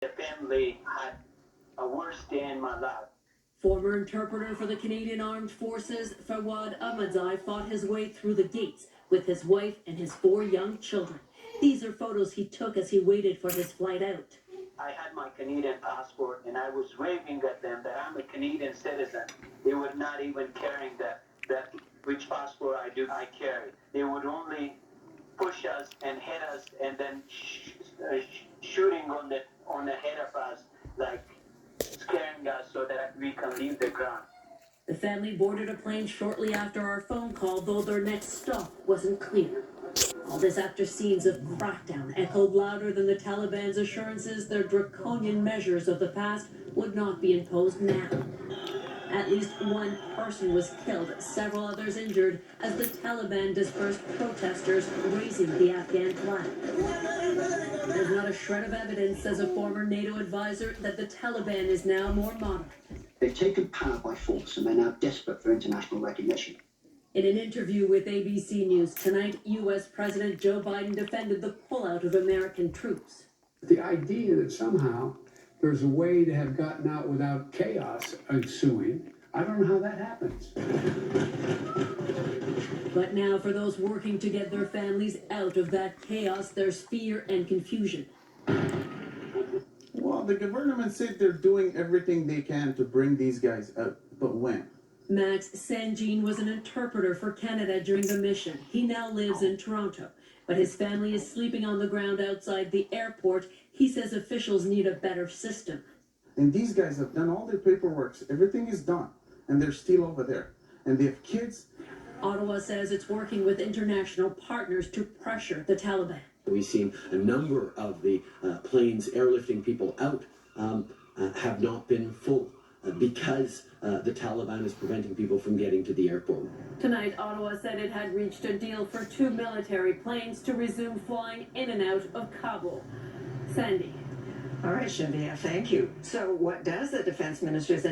The family had a worst day in my life. Former interpreter for the Canadian Armed Forces, Fawad Ahmadzai fought his way through the gates with his wife and his 4 young children. These are photos he took as he waited for his flight out. I had my Canadian passport and I was waving at them that I'm a Canadian citizen. They were not even caring that which passport I carry. They would only push us and hit us and then shooting on the head of us, like scaring us so that we can leave the ground. The family boarded a plane shortly after our phone call, though their next stop wasn't clear. All this after scenes of crackdown echoed louder than the Taliban's assurances their draconian measures of the past would not be imposed now. At least 1 person was killed, several others injured, as the Taliban dispersed protesters raising the Afghan flag. There's not a shred of evidence, says a former NATO advisor, that the Taliban is now more moderate. They've taken power by force and they're now desperate for international recognition. In an interview with ABC News tonight, U.S. President Joe Biden defended the pullout of American troops. The idea that somehow there's a way to have gotten out without chaos ensuing, I don't know how that happens. But now for those working to get their families out of that chaos, there's fear and confusion. Well, the government said they're doing everything they can to bring these guys out, but when? Max Sanjean was an interpreter for Canada during the mission. He now lives in Toronto, but his family is sleeping on the ground outside the airport. He says officials need a better system. And these guys have done all their paperwork. Everything is done, and they're still over there. And they have kids. Ottawa says it's working with international partners to pressure the Taliban. We've seen a number of the planes airlifting people out have not been full because the Taliban is preventing people from getting to the airport. Tonight, Ottawa said it had reached a deal for 2 military planes to resume flying in and out of Kabul. Sandy. All right, Shandia, thank you. So what does the defense minister's